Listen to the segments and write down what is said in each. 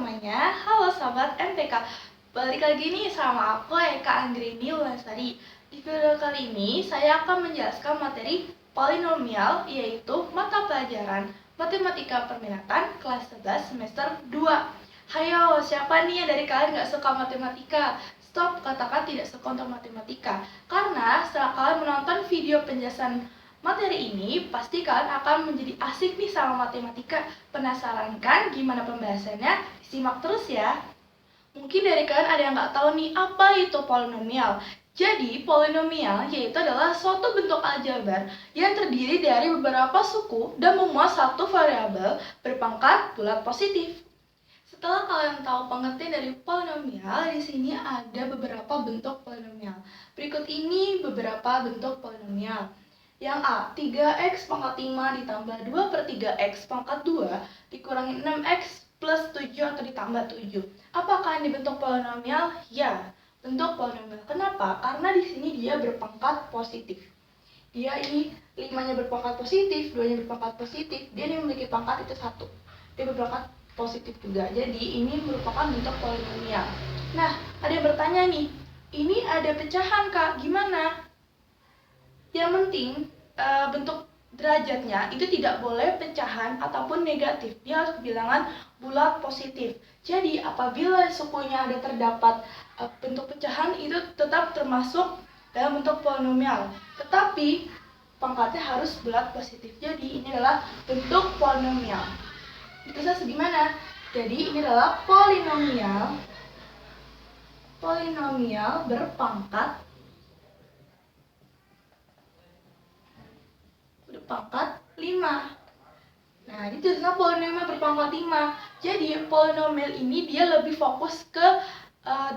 semuanya, halo sahabat MTK. Balik lagi nih sama aku Eka Anggrini Wulandari. Di video kali ini saya akan menjelaskan materi polinomial, yaitu mata pelajaran Matematika Perminatan kelas 11 semester 2. Hayo, siapa nih yang dari kalian gak suka matematika? Stop, katakan tidak suka untuk matematika. Karena setelah kalian menonton video penjelasan materi ini, pasti kalian akan menjadi asik nih sama matematika. Penasaran kan gimana pembahasannya? Simak terus ya. Mungkin dari kalian ada yang nggak tahu nih apa itu polinomial. Jadi, polinomial yaitu adalah suatu bentuk aljabar yang terdiri dari beberapa suku dan memuat satu variabel berpangkat bulat positif. Setelah kalian tahu pengertian dari polinomial, di sini ada beberapa bentuk polinomial. Berikut ini beberapa bentuk polinomial. Yang A, 3x pangkat 5 ditambah 2/3x pangkat 2 dikurangi 6x plus 7 atau ditambah 7. Apakah ini bentuk polinomial? Ya, bentuk polinomial. Kenapa? Karena di sini dia berpangkat positif. Dia ini 5-nya berpangkat positif, 2-nya berpangkat positif, dia ini memiliki pangkat itu 1. Dia berpangkat positif juga. Jadi ini merupakan bentuk polinomial. Nah, ada yang bertanya nih, ini ada pecahan Kak, gimana? Yang penting bentuk derajatnya itu tidak boleh pecahan ataupun negatif. Dia harus bilangan bulat positif. Jadi apabila sukunya ada terdapat bentuk pecahan, itu tetap termasuk dalam bentuk polinomial. Tetapi pangkatnya harus bulat positif. Jadi ini adalah bentuk polinomial. Ditulis segimana? Jadi ini adalah polinomial berpangkat 5. Nah, ini tulisannya polinomial berpangkat 5. Jadi, polinomial ini dia lebih fokus ke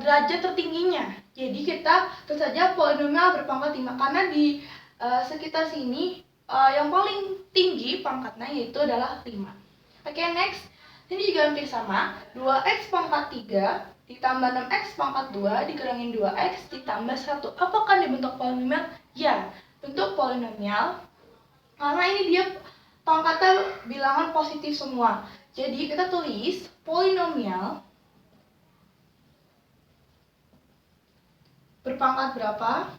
derajat tertingginya. Jadi, kita tulis saja polinomial berpangkat 5 karena di sekitar sini yang paling tinggi pangkatnya yaitu adalah 5. Oke, next. Ini juga hampir sama. 2x pangkat 3 ditambah 6x pangkat 2 dikurangin 2x ditambah 1. Apakah ini bentuk polinomial? Ya, bentuk polinomial. Karena ini dia pangkatnya bilangan positif semua. Jadi kita tulis polinomial berpangkat berapa?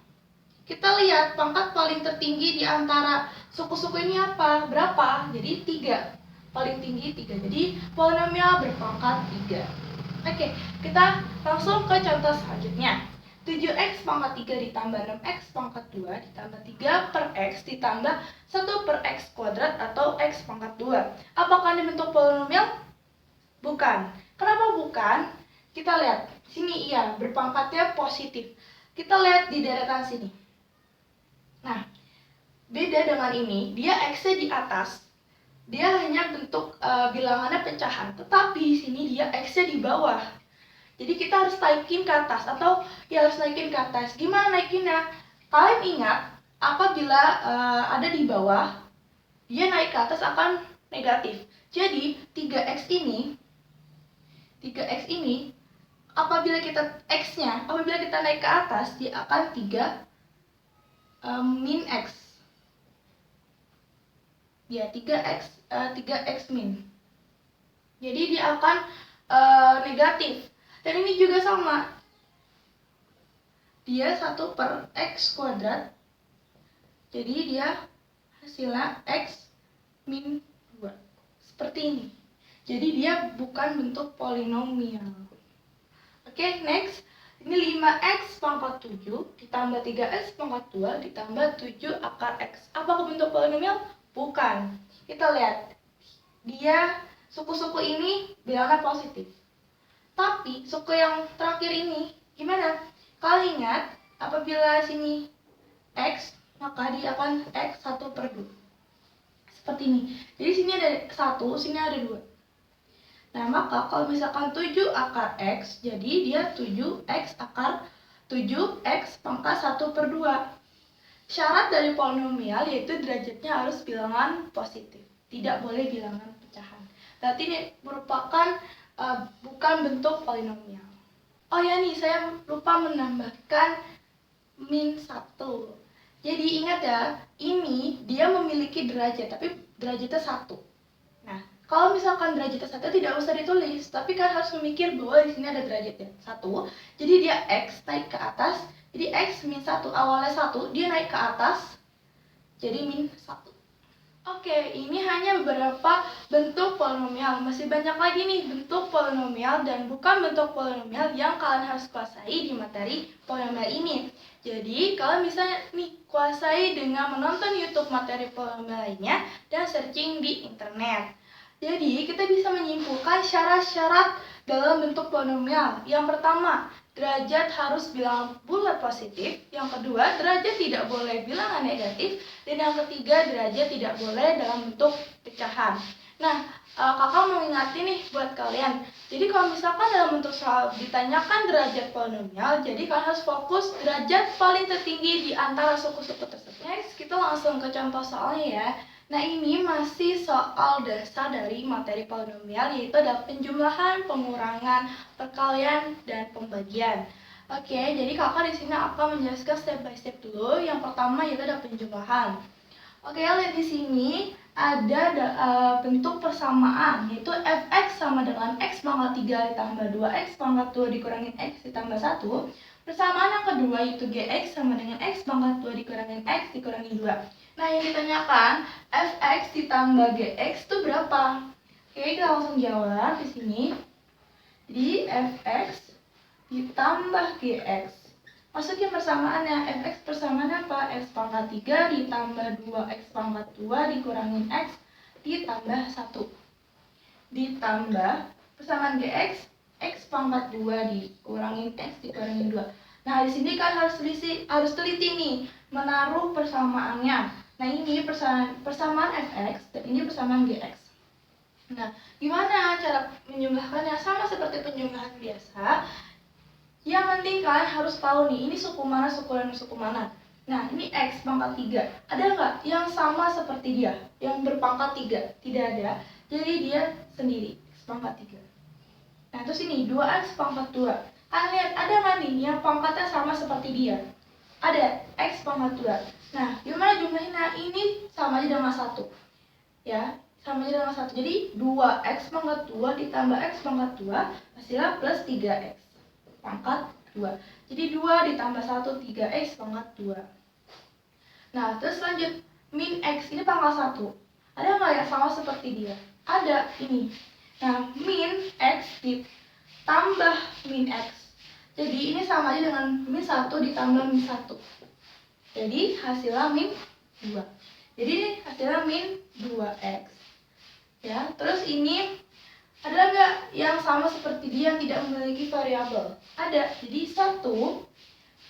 Kita lihat pangkat paling tertinggi di antara suku-suku ini apa? Berapa? Jadi 3. Paling tinggi 3. Jadi polinomial berpangkat 3. Oke, kita langsung ke contoh selanjutnya. 7x pangkat 3 ditambah 6x pangkat 2 ditambah 3 per x ditambah 1 per x kuadrat atau x pangkat 2. Apakah ini bentuk polinomial? Bukan. Kenapa bukan? Kita lihat. Sini iya, berpangkatnya positif. Kita lihat di deretan sini. Nah, beda dengan ini, dia x-nya di atas. Dia hanya bentuk bilangannya pecahan. Tetapi di sini dia x-nya di bawah. Jadi kita harus naikin ke atas atau ya harus naikin ke atas. Gimana naikinnya? Kalian ingat apabila ada di bawah, dia naik ke atas akan negatif. Jadi 3x ini apabila kita x-nya, apabila kita naik ke atas, dia akan 3 min x. Ya, 3x min. Jadi dia akan negatif. Dan ini juga sama. Dia 1 per x kuadrat. Jadi dia hasilnya x min 2. Seperti ini. Jadi dia bukan bentuk polinomial. Oke, next. Ini 5x pangkat 7 ditambah 3x pangkat 2 ditambah 7 akar x. Apakah bentuk polinomial? Bukan. Kita lihat. Dia suku-suku ini bilangnya positif. Tapi suku yang terakhir ini gimana? Kalian ingat apabila sini x, maka dia akan x 1 per 2. Seperti ini. Jadi sini ada 1, sini ada 2. Nah, maka kalau misalkan 7 akar x, jadi dia 7x akar 7x pangkat 1 per 2. Syarat dari polinomial yaitu derajatnya harus bilangan positif. Tidak boleh bilangan pecahan. Berarti ini merupakan bukan bentuk polinomial. Oh ya nih, saya lupa menambahkan min 1. Jadi ingat ya, ini dia memiliki derajat, tapi derajatnya 1. Nah, Kalau misalkan derajatnya 1 tidak usah ditulis, tapi kan harus memikir bahwa di sini ada derajatnya 1. Jadi dia X naik ke atas. Jadi X min 1 awalnya 1, dia naik ke atas. Jadi min 1. Oke, ini hanya beberapa bentuk polinomial. Masih banyak lagi nih bentuk polinomial dan bukan bentuk polinomial yang kalian harus kuasai di materi polinomial ini. Jadi, kalian bisa nih kuasai dengan menonton YouTube materi polinomial lainnya dan searching di internet. Jadi, kita bisa menyimpulkan syarat-syarat dalam bentuk polinomial. Yang pertama, derajat harus bilangan bulat positif. Yang kedua, derajat tidak boleh bilangan negatif. Dan yang ketiga, derajat tidak boleh dalam bentuk pecahan. Nah, kakak mau ingatin nih buat kalian. Jadi kalau misalkan dalam bentuk soal ditanyakan derajat polinomial, jadi kalian harus fokus derajat paling tertinggi di antara suku-suku tersebut. Next, kita langsung ke contoh soalnya ya. Nah, ini masih soal dasar dari materi polinomial, yaitu ada penjumlahan, pengurangan, perkalian, dan pembagian. Oke, jadi kakak di sini akan menjelaskan step by step dulu. Yang pertama yaitu ada penjumlahan. Oke, lihat di sini ada bentuk persamaan, yaitu fx sama dengan x pangkat 3 ditambah 2x pangkat 2 dikurangin x ditambah 1. Persamaan yang kedua yaitu gx sama dengan x pangkat 2 dikurangin x dikurangin 2. Nah, yang ditanyakan fx ditambah gx itu berapa? Oke, kita langsung jawab di sini. Jadi fx ditambah gx. Masukin persamaannya. Fx persamaannya apa? X pangkat 3 ditambah 2x pangkat 2 dikurangin x ditambah 1. Ditambah persamaan gx, x pangkat 2 dikurangin x dikurangin 2. Nah, di sini kan harus teliti nih menaruh persamaannya. Nah, ini persamaan fx dan ini persamaan gx. Nah, gimana cara menjumlahkannya? Sama seperti penjumlahan biasa. Yang penting kalian harus tahu nih, ini suku mana, suku dan suku mana. Nah, ini x pangkat 3. Ada nggak yang sama seperti dia? Yang berpangkat 3? Tidak ada. Jadi dia sendiri, x pangkat 3. Nah, terus ini 2x pangkat 2. Kalian lihat, ada nggak nih yang pangkatnya sama seperti dia? Ada, x pangkat 2. Nah, gimana jumlahin? Nah, ini sama aja dengan 1. Ya, sama aja dengan 1. Jadi 2x pangkat 2 ditambah x pangkat 2 hasilnya plus 3x pangkat 2. Jadi 2 ditambah 1, 3x pangkat 2. Nah, terus lanjut. Min x ini pangkat 1. Ada nggak yang sama seperti dia? Ada, ini. Nah, min x ditambah min x. Jadi ini sama aja dengan min 1 ditambah min 1. Jadi hasilnya min 2. Jadi ini hasilnya min 2x. Ya, terus ini ada nggak yang sama seperti dia yang tidak memiliki variabel? Ada. Jadi 1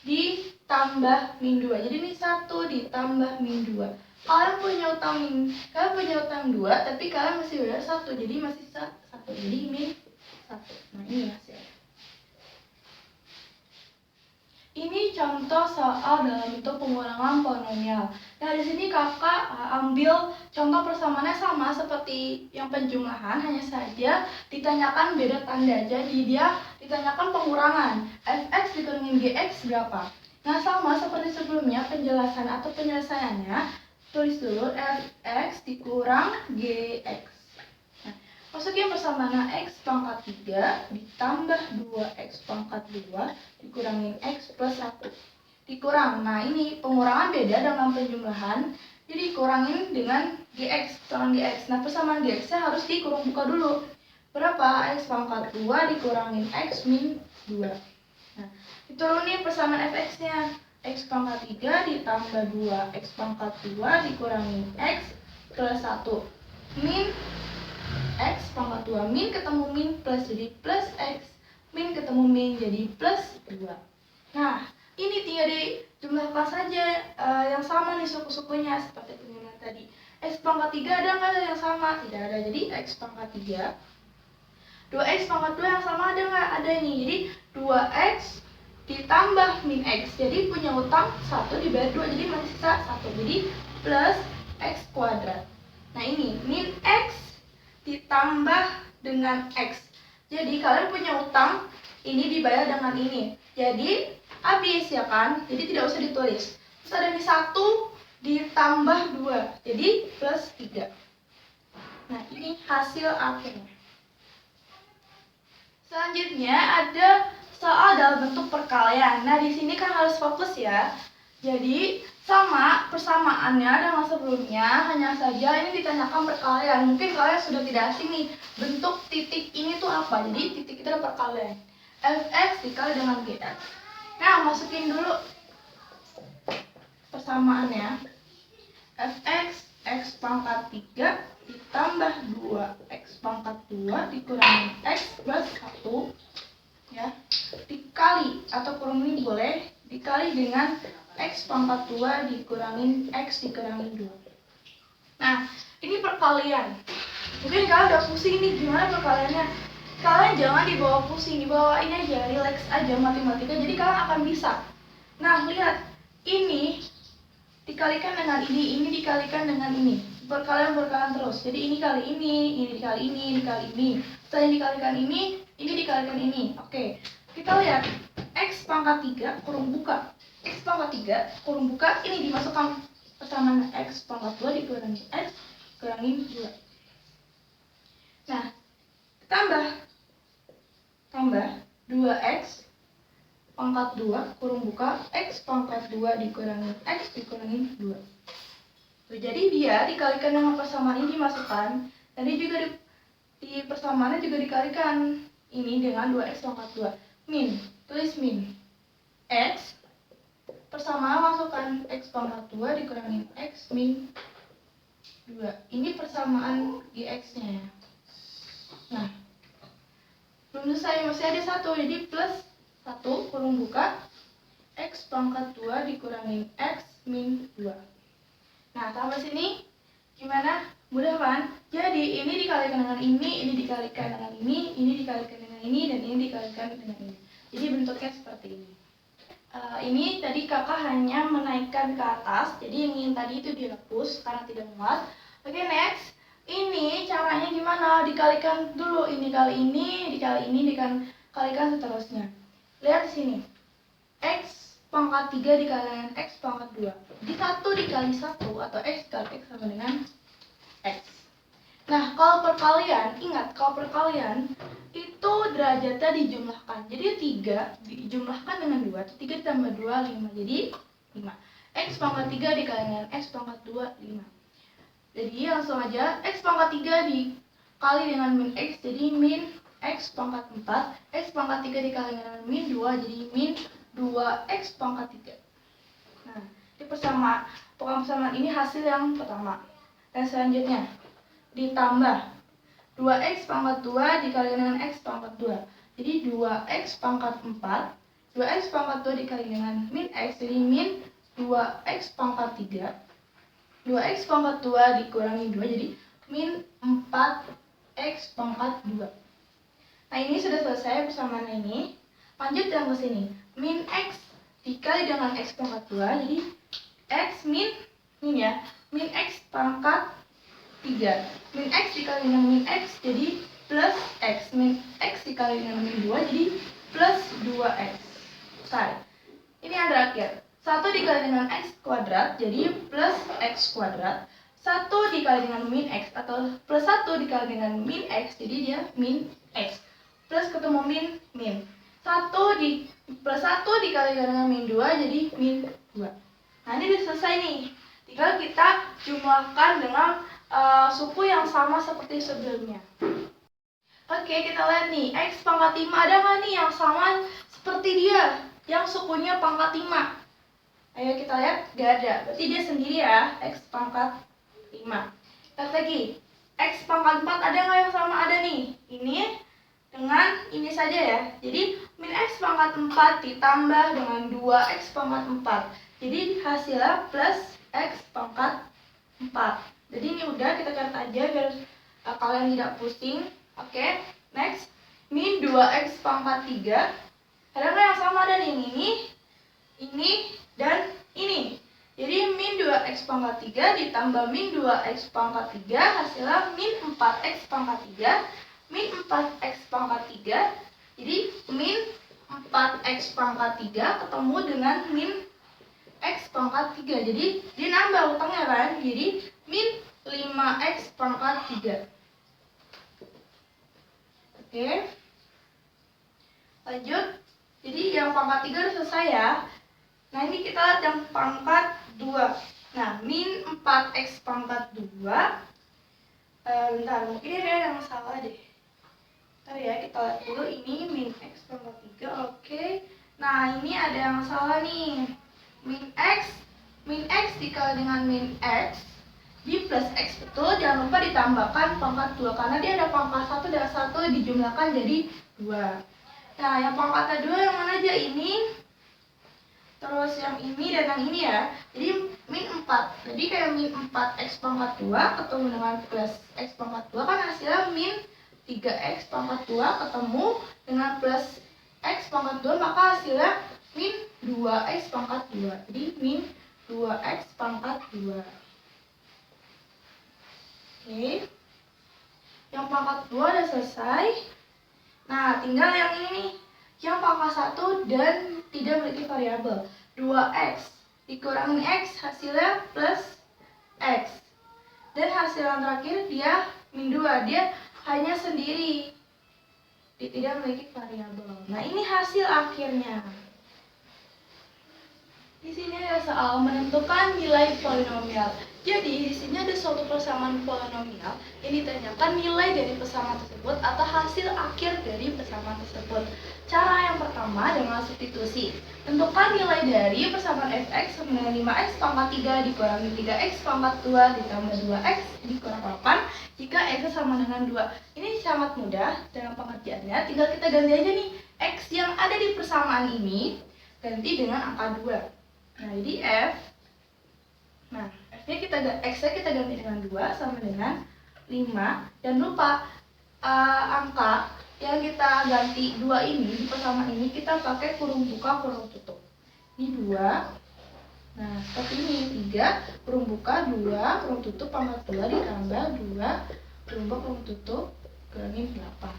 ditambah min 2. Jadi ini 1 ditambah min 2. Kalian punya utang 2, tapi kalian masih bayar 1. Jadi masih sisa 1. Jadi min 1. Nah, ini hasilnya. Ini contoh soal dalam bentuk pengurangan polinomial. Nah, di sini kakak ambil contoh persamaannya sama seperti yang penjumlahan, hanya saja ditanyakan beda tanda. Jadi dia ditanyakan pengurangan. Fx dikurangin gx berapa? Nah, sama seperti sebelumnya penjelasan atau penyelesaiannya. Tulis dulu fx dikurang gx. Nah, masukin persamaan x pangkat 3 ditambah 2x pangkat 2 dikurangin x plus 1. Dikurang. Nah, ini pengurangan beda dengan penjumlahan. Jadi kurangin dengan gx, kurang gx. Nah, persamaan gx-nya harus dikurung buka dulu. Berapa? X pangkat 2 dikurangin x min 2. Nah, diturunin persamaan fx-nya. X pangkat 3 ditambah 2x pangkat 2 dikurangin x plus 1. Min x pangkat 2. Min ketemu min plus jadi plus x. Min ketemu min jadi plus 2. Nah, ini tinggal dijumlahkan saja yang sama nih suku-sukunya seperti penjumlahan tadi. X pangkat 3 ada nggak yang sama? Tidak ada. Jadi x pangkat 3. 2x pangkat 2 yang sama ada nggak? Ada ini. Jadi 2x ditambah min x. Jadi punya utang 1 dibayar 2. Jadi masih sisa 1. Jadi plus x kuadrat. Nah, ini min x ditambah dengan x. Jadi kalian punya utang, ini dibayar dengan ini. Jadi habis ya kan? Jadi tidak usah ditulis. Terus ada ini 1 ditambah 2. Jadi plus 3. Nah, ini hasil akhirnya. Selanjutnya ada soal dalam bentuk perkalian. Nah, di sini kan harus fokus ya. Jadi, sama persamaannya dengan sebelumnya, hanya saja ini ditanyakan perkalian. Mungkin kalian sudah tidak asing nih, bentuk titik ini tuh apa. Jadi, titik itu adalah perkalian. Fx dikali dengan Gx. Nah, masukin dulu persamaannya. Fx, x pangkat 3 ditambah 2x pangkat 2 dikurangi x plus 1 ya, dikali atau kurung ini boleh, dikali dengan x pangkat 2 dikurangin x dikurangi 2. Nah, ini perkalian. Mungkin kalian udah pusing nih, gimana perkaliannya? Kalian jangan dibawa pusing, dibawa ini aja, relax aja matematika, jadi kalian akan bisa. Nah, lihat, ini dikalikan dengan ini dikalikan dengan ini, berkalian terus. Jadi ini kali ini dikali ini, dikali ini. Setelah dikalikan ini dikalikan ini. Oke, kita lihat x pangkat 3 kurung buka. X pangkat 3 kurung buka, ini dimasukkan persamaan x pangkat 2 dikurangi x kurangi 2. Nah, tambah 2x pangkat 2 kurung buka x pangkat 2 dikurangi x dikurangi 2. Jadi dia dikalikan dengan persamaan ini dimasukkan. Tadi juga di persamaannya juga dikalikan ini dengan 2x pangkat 2. Min, tulis min. X persamaan masukkan x pangkat 2 dikurangi x min 2. Ini persamaan gx-nya ya. Nah, belum selesai, masih ada satu, jadi plus 1 kurung buka x pangkat 2 dikurangi x min 2. Nah, tambah sini gimana? Mudah kan? Jadi ini dikalikan dengan ini dikalikan dengan ini dikalikan dengan ini, dan ini dikalikan dengan ini. Jadi bentuknya seperti ini. Ini tadi kakak hanya menaikkan ke atas, jadi yang tadi itu dihapus karena tidak muat. Oke, next. Ini caranya gimana? Dikalikan dulu, ini kali ini, dikali ini, dikalikan seterusnya. Lihat di sini. X pangkat 3 dikali dengan x pangkat 2. Di 1 dikali 1 atau x dikali x sama dengan x. Nah, kalau perkalian, ingat kalau perkalian itu derajatnya dijumlahkan. Jadi 3 dijumlahkan dengan 2. 3 tambah 2 5. Jadi 5. X pangkat 3 dikali dengan x pangkat 2 5. Jadi langsung aja x pangkat 3 dikali dengan min x, jadi min x pangkat 4. X pangkat 3 dikali dengan min 2, jadi min 2x pangkat 3. Nah, di persamaan ini hasil yang pertama. Dan selanjutnya ditambah 2x pangkat 2 dikali dengan x pangkat 2. Jadi 2x pangkat 4. 2x pangkat 2 dikali dengan min x, jadi min 2x pangkat 3. 2x pangkat 2 dikurangi 2, jadi min 4x pangkat 2. Nah, ini sudah selesai persamaan ini. Lanjut yang ke sini. Min x dikali dengan x pangkat 2, jadi x min ya, min x pangkat 3. Min x dikali dengan min x, jadi plus x. Min x dikali dengan min 2, jadi plus 2x. Selesai. Ini yang terakhir. 1 dikali dengan x kuadrat, jadi plus x kuadrat. 1 dikali dengan min x, atau plus 1 dikali dengan min x, jadi dia min x. Plus ketemu min. 1 plus 1 dikali dengan min 2, jadi min 2. Nah, ini sudah selesai nih. Tinggal kita jumlahkan dengan suku yang sama seperti sebelumnya. Oke, kita lihat nih. X pangkat 5 ada nggak nih yang sama seperti dia, yang sukunya pangkat 5? Ayo kita lihat, gak ada. Berarti dia sendiri ya, x pangkat 5. Lihat lagi, x pangkat 4 ada nggak yang sama? Ada nih. Ini dengan ini saja ya. Jadi min x pangkat 4 ditambah dengan 2x pangkat 4. Jadi hasilnya plus x pangkat 4. Jadi ini udah, kita catat aja biar kalian tidak pusing. Oke, next. Min 2x pangkat 3. Ada nggak yang sama? Ada nih, ini dan ini. Jadi min 2x pangkat 3 ditambah min 2x pangkat 3 hasilnya min 4x pangkat 3. Min 4x pangkat 3. Jadi min 4x pangkat 3 ketemu dengan min x pangkat 3. Jadi dia nambah utangnya kan. Jadi min 5x pangkat 3. Oke. Lanjut. Jadi yang pangkat 3 udah selesai ya. Nah, ini kita lihat yang pangkat 2. Nah, min 4x pangkat 2. Bentar, mungkin ini ada yang salah deh. Bentar ya, kita lihat dulu. Ini min x pangkat 3. Oke. Nah, ini ada yang salah nih. Min x dikali dengan min x di plus x, betul. Jangan lupa ditambahkan pangkat 2 karena dia ada pangkat 1 dan 1 dijumlahkan jadi 2. Nah, yang pangkat 2 yang mana aja? Ini, terus yang ini dan yang ini ya. Jadi min 4. Jadi kayak min 4x pangkat 2 ketemu dengan plus x pangkat 2 kan hasilnya min 3x pangkat 2 ketemu dengan plus x pangkat 2, maka hasilnya min 2x pangkat 2. Jadi min 2x pangkat 2. Oke. Yang pangkat 2 udah selesai. Nah, tinggal yang ini nih. Yang pangkat 1 dan tidak memiliki variabel. 2x dikurangi x hasilnya plus x. Dan hasil yang terakhir dia min 2. Dia hanya sendiri. Dia tidak memiliki variabel. Nah, ini hasil akhirnya. Di sini ada soal menentukan nilai polinomial. Jadi, di sini ada suatu persamaan polinomial yang ditanyakan nilai dari persamaan tersebut atau hasil akhir dari persamaan tersebut. Cara yang pertama dengan substitusi. Tentukan nilai dari persamaan fx sama dengan 5x pangkat 3 dikurangi 3x pangkat 2 ditambah 2x dikurang 8 jika x sama dengan 2. Ini sangat mudah dalam pengertiannya. Tinggal kita ganti aja nih x yang ada di persamaan ini ganti dengan angka 2. Nah, jadi f. Nah, f-nya x-nya kita ganti dengan 2 sama dengan 5. Dan lupa angka yang kita ganti 2 ini di persamaan ini kita pakai kurung buka kurung tutup. Ini 2. Nah, seperti ini 3 kurung buka 2 kurung tutup pangkat 2 ditambah 2 kurung buka kurung tutup kurangin 8.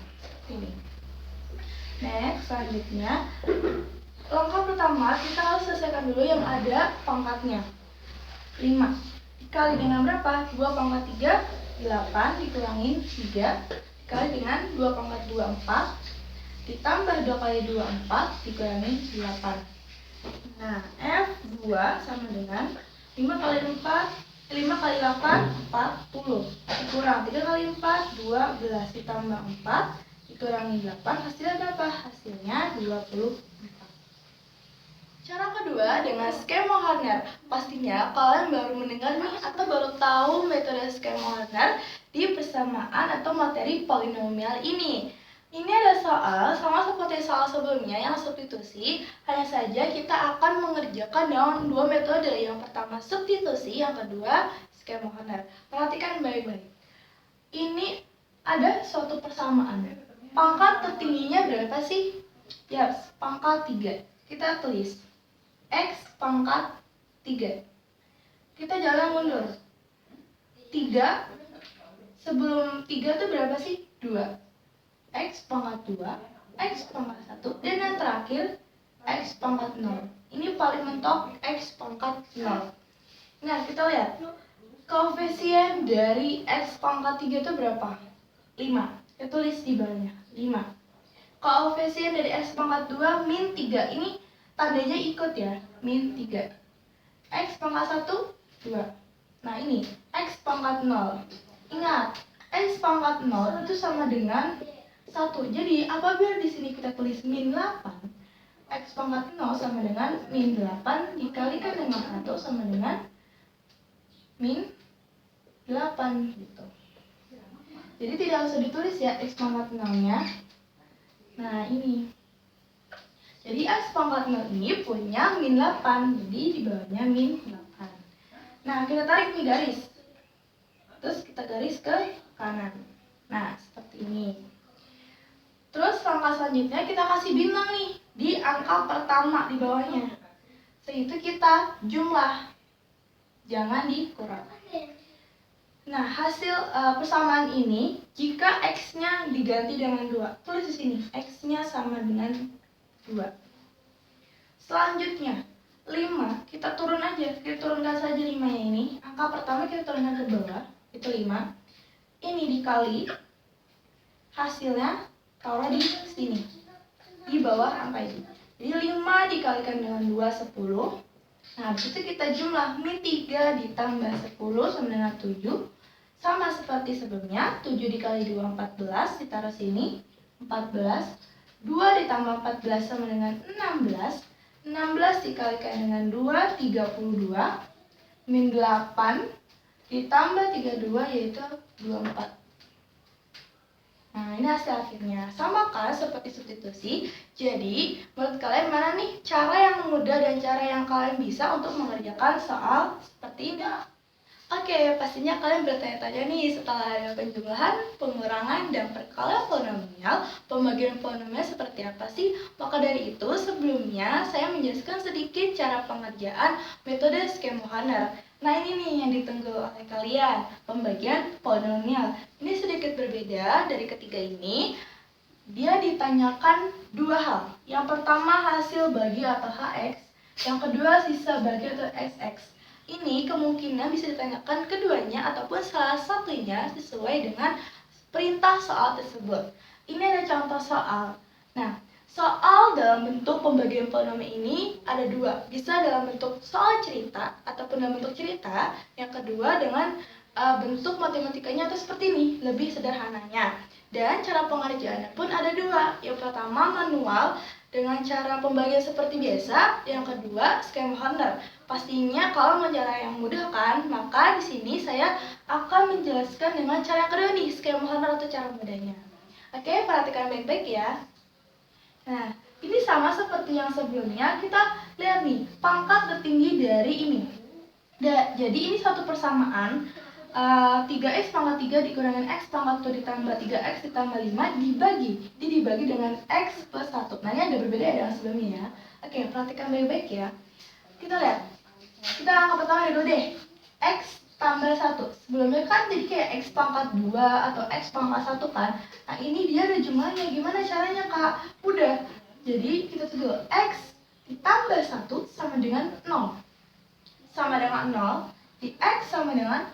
Ini. Next, selanjutnya langkah pertama, kita harus selesaikan dulu yang ada pangkatnya. 5 dikali dengan berapa? 2 pangkat 3, 8 dikurangin 3 dikali dengan 2 pangkat 2, 4 ditambah 2 kali 2, 4 dikurangin 8. Nah, F2 sama dengan 5 kali 4, 5 kali 8, 40 dikurang 3 kali 4, 12 ditambah 4 dikurangi 8, hasilnya berapa? Hasilnya 24. Cara kedua dengan skema Horner. Pastinya kalian baru mendengar nih atau baru tahu metode skema Horner di persamaan atau materi polinomial ini. Ini ada soal sama seperti soal sebelumnya yang substitusi, hanya saja kita akan mengerjakan dengan dua metode. Yang pertama substitusi, yang kedua skema Horner. Perhatikan baik-baik. Ini ada suatu persamaan. Pangkat tertingginya berapa sih? Yes, pangkat 3. Kita tulis x pangkat 3. Kita jalan mundur. 3 sebelum 3 itu berapa sih? 2. X pangkat 2, X pangkat 1, dan yang terakhir X pangkat 0. Ini paling mentok X pangkat 0. Nah, kita lihat koefisien dari X pangkat 3 itu berapa? 5. Kita tulis di bawahnya 5. Koefisien dari X pangkat 2 min 3. Ini tandanya ikut ya, min 3. X pangkat 1, 2. Nah, ini X pangkat 0. Ingat, X pangkat 0 itu sama dengan 1. Jadi, apabila di sini kita tulis min 8, X pangkat 0 sama dengan min 8 dikalikan dengan 1 sama dengan min 8 gitu. Jadi tidak usah ditulis ya X pangkat 0-nya. Nah, ini. Jadi X pangkat 0 ini punya min 8. Jadi di bawahnya min 8. Nah, kita tarik nih garis. Terus kita garis ke kanan. Nah, seperti ini. Terus langkah selanjutnya kita kasih bintang nih di angka pertama di bawahnya. Setelah itu kita jumlah. Jangan dikurang. Nah, hasil persamaan ini jika X-nya diganti dengan 2. Tulis di sini, X-nya sama dengan 2. Selanjutnya 5, kita turun aja, kita turunkan saja 5-nya ini. Angka pertama kita turunkan ke bawah, itu 5. Ini dikali hasilnya taruh di sini, di bawah angka ini. Jadi 5 dikalikan dengan 2, 10. Nah, habis itu kita jumlah min 3 ditambah 10 sama dengan 7. Sama seperti sebelumnya, 7 dikali 2, 14, ditaruh sini, 14. 2 ditambah 14 sama dengan 16. 16 dikalikan dengan 2, 32. Min 8 ditambah 32 yaitu 24. Nah, ini hasil akhirnya. Sama kan seperti substitusi. Jadi, menurut kalian mana nih cara yang mudah dan cara yang kalian bisa untuk mengerjakan soal seperti ini? Oke, pastinya kalian bertanya-tanya nih setelah ada penjumlahan, pengurangan, dan perkalian polinomial, pembagian polinomial seperti apa sih? Maka dari itu, sebelumnya saya menjelaskan sedikit cara pengerjaan metode Skemohaner. Nah, ini nih yang ditunggu oleh kalian, pembagian polinomial. Ini sedikit berbeda dari ketiga ini. Dia ditanyakan dua hal. Yang pertama hasil bagi atau HX, yang kedua sisa bagi atau XX. Ini kemungkinan bisa ditanyakan keduanya ataupun salah satunya sesuai dengan perintah soal tersebut. Ini ada contoh soal. Nah, soal dalam bentuk pembagian polinomial ini ada dua. Bisa dalam bentuk soal cerita ataupun dalam bentuk cerita. Yang kedua dengan bentuk matematikanya atau seperti ini, lebih sederhananya. Dan cara pengerjaannya pun ada dua. Yang pertama manual dengan cara pembagian seperti biasa. Yang kedua Skemohaner. Pastinya kalau mau cara yang mudah kan, maka di sini saya akan menjelaskan dengan cara yang kedua nih, Skemohaner atau cara mudahnya. Oke, perhatikan baik-baik ya. Nah, ini sama seperti yang sebelumnya. Kita lihat nih, pangkat tertinggi dari ini. Jadi ini satu persamaan. 3x pangkat 3 dikurangi x pangkat 1 ditambah 3x ditambah 5 dibagi dengan x plus 1. Nah, ini ada berbeda dengan sebelumnya ya. Oke, perhatikan baik-baik ya. Kita lihat. Kita angka pertama dulu deh. X tambah 1. Sebelumnya kan jadi kayak x pangkat 2 atau x pangkat 1 kan. Nah, ini dia ada jumlahnya. Gimana caranya, Kak? Udah. Jadi kita tulis dulu. X ditambah 1 sama dengan 0. Sama dengan 0. Di x sama dengan,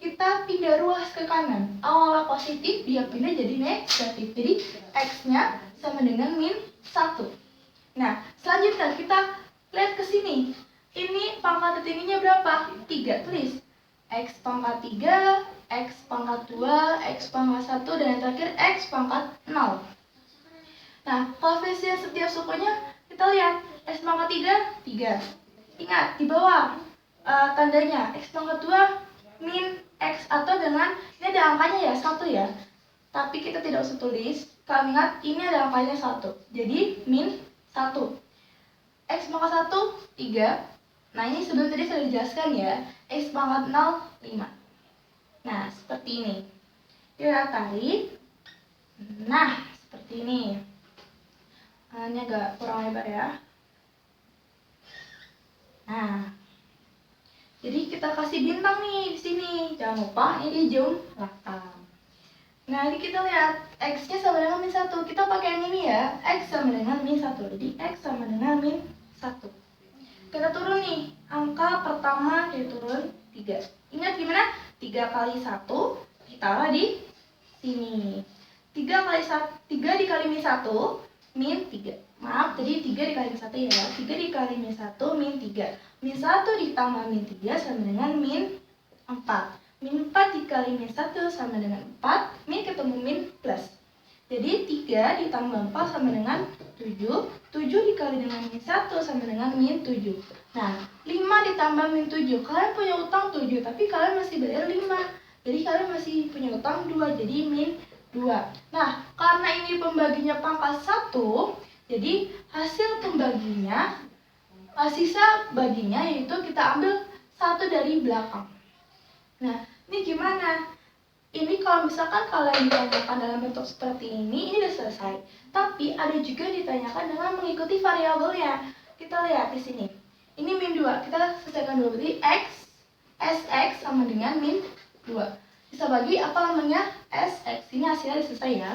kita pindah ruas ke kanan. Awalnya positif, dia pindah jadi negatif. Jadi x-nya sama dengan min 1. Nah, selanjutnya kita lihat ke sini. Ini pangkat tertingginya berapa? 3. Tulis x pangkat 3, x pangkat 2, x pangkat 1, dan yang terakhir x pangkat 0. Nah, koefisien setiap sukunya kita lihat. X pangkat 3, 3. Ingat, di bawah tandanya x pangkat 2 min x, atau dengan, ini ada angkanya ya, 1 ya. Tapi kita tidak usah tulis. Kalian ingat, ini ada angkanya 1. Jadi, min 1. X pangkat 1, 3. Nah, ini sebelum tadi sudah dijelaskan ya. X pangkat 0, 5. Nah, seperti ini. Kita tarik. Nah, seperti ini. Ini agak kurang lebar ya. Nah, jadi kita kasih bintang nih di sini. Jangan lupa ini di ujung belakang. Nah, ini kita lihat x-nya sama dengan min 1. Kita pakai yang ini ya. X sama dengan min 1. Jadi x sama dengan min 1. Kita turun nih. Angka pertama kita turun 3. Ingat gimana? 3 kali 1 ditaruh di sini. 3 dikali min 1 min 3. Maaf, tadi 3 dikali min 1 ya. 3 dikali min 1 min 3. Min 1 ditambah min 3 sama dengan min 4. Min 4 dikali min 1 sama dengan 4. Min ketemu min plus. Jadi 3 ditambah 4 sama dengan 7. 7 dikali dengan min 1 sama dengan min 7. Nah, 5 ditambah min 7. Kalian punya utang 7, tapi kalian masih bayar 5. Jadi kalian masih punya utang 2, jadi min 2. Nah, karena ini pembaginya pangkat 1, jadi hasil pembaginya, sisa baginya yaitu kita ambil 1 dari belakang. Nah, ini gimana? Ini kalau misalkan kalian ditanyakan dalam bentuk seperti ini udah selesai. Tapi ada juga ditanyakan dengan mengikuti variabelnya. Kita lihat di sini. Ini min 2. Kita selesaikan dulu. Berarti x, sx sama dengan min 2. Bisa bagi apa namanya? Sx. Ini hasilnya selesai ya.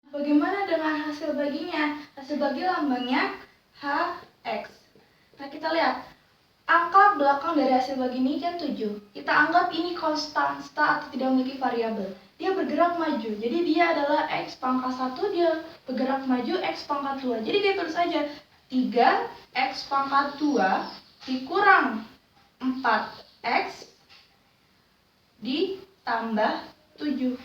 Bagaimana dengan hasil baginya? Hasil bagi lambangnya hx. Nah, kita lihat. Angka belakang dari hasil bagi ini kan 7. Kita anggap ini konstan atau tidak memiliki variabel. dia bergerak maju. Jadi dia adalah X pangkat 1, dia bergerak maju X pangkat 2. Jadi dia tulis aja 3X pangkat 2 dikurang 4X ditambah 7.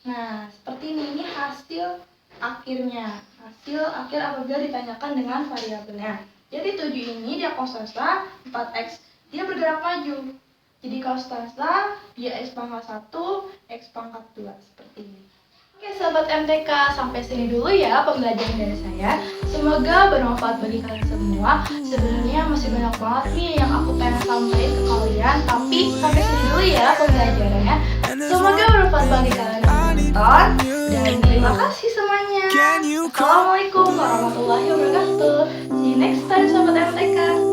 Nah, seperti ini hasil akhirnya. Hasil akhir apabila ditanyakan dengan variabelnya. Jadi 7 ini dia cos Tesla, 4X dia bergerak maju. Jadi cos Tesla, dia X pangkat 1, X pangkat 2. Seperti ini. Oke sahabat MTK, sampai sini dulu ya pembelajaran dari saya. Semoga bermanfaat bagi kalian semua. Sebenarnya masih banyak banget nih yang aku pengen sampaikan ke kalian, tapi sampai sini dulu ya pembelajarannya. Semoga bermanfaat bagi kalian yang menonton, dan terima kasih semuanya. Assalamualaikum warahmatullahi wabarakatuh. See you next time sahabat MTK.